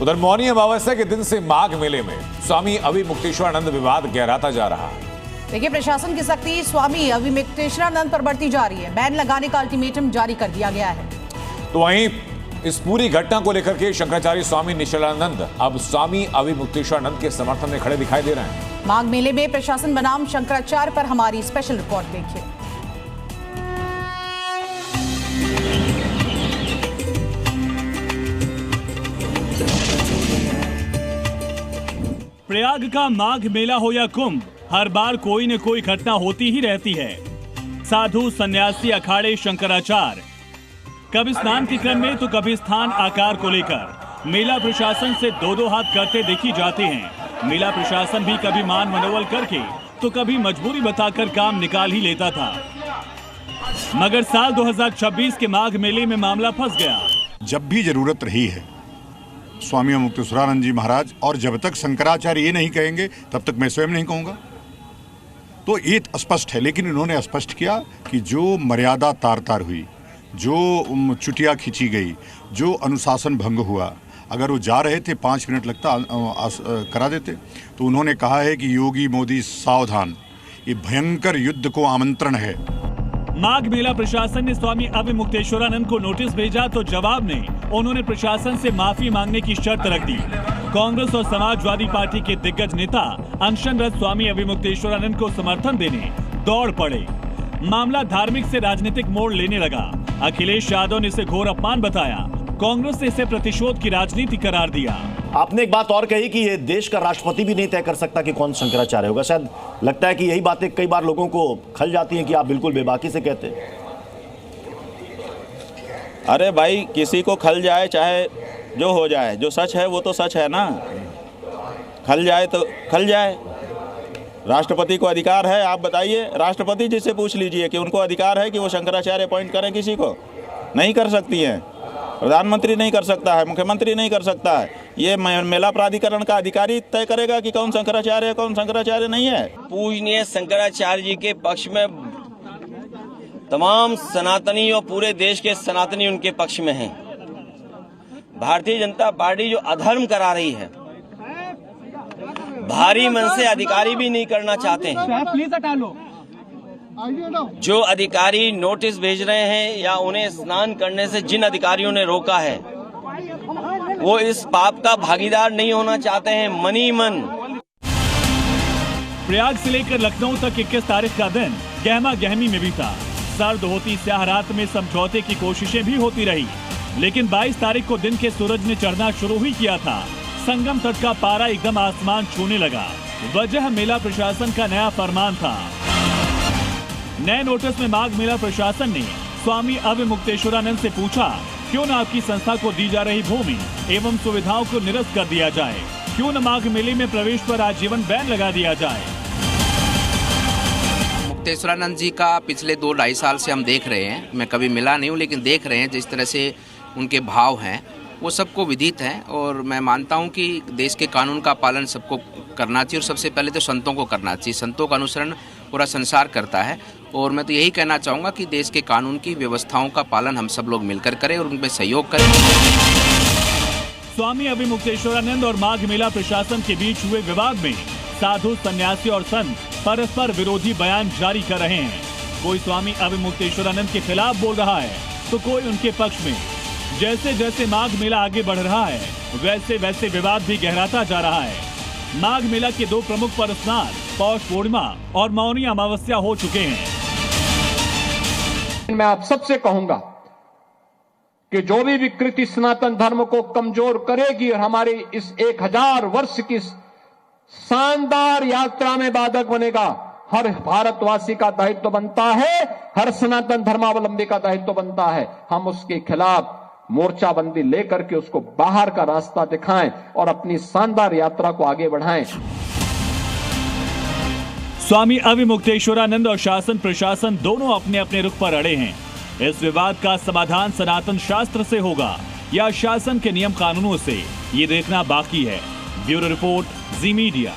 उधर मौनी अमावस्या के दिन से माघ मेले में स्वामी अविमुक्तेश्वरानंद विवाद गहराता जा रहा है। देखिए, प्रशासन की सख्ती स्वामी अविमुक्तेश्वरानंद पर बढ़ती जा रही है। बैन लगाने का अल्टीमेटम जारी कर दिया गया है। तो वहीं इस पूरी घटना को लेकर के शंकराचार्य स्वामी निश्चलानंद अब स्वामी अविमुक्तेश्वरानंद के समर्थन में खड़े दिखाई दे रहे हैं। माघ मेले में प्रशासन बनाम शंकराचार्य पर हमारी स्पेशल रिपोर्ट देखिए। प्रयाग का माघ मेला हो या कुंभ, हर बार कोई न कोई घटना होती ही रहती है। साधु, सन्यासी, अखाड़े, शंकराचार्य कभी स्नान के क्रम में तो कभी स्थान आकार को लेकर मेला प्रशासन से दो दो हाथ करते देखी जाते हैं। मेला प्रशासन भी कभी मान मनोबल करके तो कभी मजबूरी बताकर काम निकाल ही लेता था, मगर साल 2026 के माघ मेले में मामला फंस गया। जब भी जरूरत रही है स्वामी अविमुक्तेश्वरानंद जी महाराज, और जब तक शंकराचार्य ये नहीं कहेंगे तब तक मैं स्वयं नहीं कहूँगा, तो ये स्पष्ट है। लेकिन इन्होंने स्पष्ट किया कि जो मर्यादा तार तार हुई, जो चुटिया खींची गई, जो अनुशासन भंग हुआ, अगर वो जा रहे थे 5 मिनट लगता करा देते। तो उन्होंने कहा है कि योगी मोदी सावधान, ये भयंकर युद्ध को आमंत्रण है। माघ मेला प्रशासन ने स्वामी अविमुक्तेश्वरानंद को नोटिस भेजा तो जवाब में उन्होंने प्रशासन से माफी मांगने की शर्त रख दी। कांग्रेस और समाजवादी पार्टी के दिग्गज नेता अनशनरत स्वामी अविमुक्तेश्वरानंद को समर्थन देने दौड़ पड़े। मामला धार्मिक से राजनीतिक मोड़ लेने लगा। अखिलेश यादव ने इसे घोर अपमान बताया। कांग्रेस ने इसे प्रतिशोध की राजनीति करार दिया। आपने एक बात और कही कि ये देश का राष्ट्रपति भी नहीं तय कर सकता कि कौन शंकराचार्य होगा। शायद लगता है कि यही बातें कई बार लोगों को खल जाती हैं कि आप बिल्कुल बेबाकी से कहते हैं। अरे भाई, किसी को खल जाए चाहे जो हो जाए, जो सच है वो तो सच है ना। खल जाए तो खल जाए, राष्ट्रपति को अधिकार है। आप बताइए, राष्ट्रपति जी से पूछ लीजिए कि उनको अधिकार है कि वो शंकराचार्य अपॉइंट करें किसी को। नहीं कर सकती हैं। प्रधानमंत्री नहीं कर सकता है, मुख्यमंत्री नहीं कर सकता है। ये मेला प्राधिकरण का अधिकारी तय करेगा कि कौन शंकराचार्य है, कौन शंकराचार्य नहीं है। पूजनीय शंकराचार्य जी के पक्ष में तमाम सनातनी और पूरे देश के सनातनी उनके पक्ष में हैं। भारतीय जनता पार्टी जो अधर्म करा रही है, भारी मन से अधिकारी भी नहीं करना चाहते हैं। प्लीज हटा लो। जो अधिकारी नोटिस भेज रहे हैं या उन्हें स्नान करने से जिन अधिकारियों ने रोका है, वो इस पाप का भागीदार नहीं होना चाहते हैं मनी मन। प्रयाग से लेकर लखनऊ तक 21 तारीख का दिन गहमा गहमी में बीता। सर्द होती स्याह रात में समझौते की कोशिशें भी होती रही, लेकिन 22 तारीख को दिन के सूरज ने चढ़ना शुरू ही किया था। संगम तट का पारा एकदम आसमान छूने लगा। वजह मेला प्रशासन का नया फरमान था। नए नोटिस में माघ मेला प्रशासन ने स्वामी अविमुक्तेश्वरानंद से पूछा, क्यों न आपकी संस्था को दी जा रही भूमि एवं सुविधाओं को निरस्त कर दिया जाए, क्यों न माघ मेले में प्रवेश पर आजीवन बैन लगा दिया जाए। मुक्तेश्वरानंद जी का पिछले 2-2.5 साल से हम देख रहे हैं। मैं कभी मिला नहीं हूँ, लेकिन देख रहे हैं जिस तरह से उनके भाव हैं वो सबको विदित है। और मैं मानता हूँ कि देश के कानून का पालन सबको करना चाहिए, और सबसे पहले तो संतों को करना चाहिए। संतों का अनुसरण पूरा संसार करता है, और मैं तो यही कहना चाहूँगा कि देश के कानून की व्यवस्थाओं का पालन हम सब लोग मिलकर करें और उनमें सहयोग करें। स्वामी अविमुक्तेश्वरानंद और माघ मेला प्रशासन के बीच हुए विवाद में साधु, सन्यासी और संत परस्पर विरोधी बयान जारी कर रहे हैं। कोई स्वामी अविमुक्तेश्वरानंद के खिलाफ बोल रहा है तो कोई उनके पक्ष में। जैसे जैसे माघ मेला आगे बढ़ रहा है, वैसे वैसे विवाद भी गहराता जा रहा है। माघ मेला के 2 प्रमुख पर्व स्नान, पौष पूर्णिमा और मौनी अमावस्या हो चुके हैं। मैं आप सबसे कहूंगा कि जो भी विकृति सनातन धर्म को कमजोर करेगी और हमारी इस 1000 वर्ष की शानदार यात्रा में बाधक बनेगा, हर भारतवासी का दायित्व बनता है, हर सनातन धर्मावलंबी का दायित्व बनता है। हम उसके खिलाफ मोर्चाबंदी लेकर के उसको बाहर का रास्ता दिखाएं और अपनी शानदार यात्रा को आगे बढ़ाएं। स्वामी अविमुक्तेश्वरानंद और शासन प्रशासन दोनों अपने अपने रुख पर अड़े हैं। इस विवाद का समाधान सनातन शास्त्र से होगा या शासन के नियम कानूनों से, ये देखना बाकी है। ब्यूरो रिपोर्ट, जी मीडिया।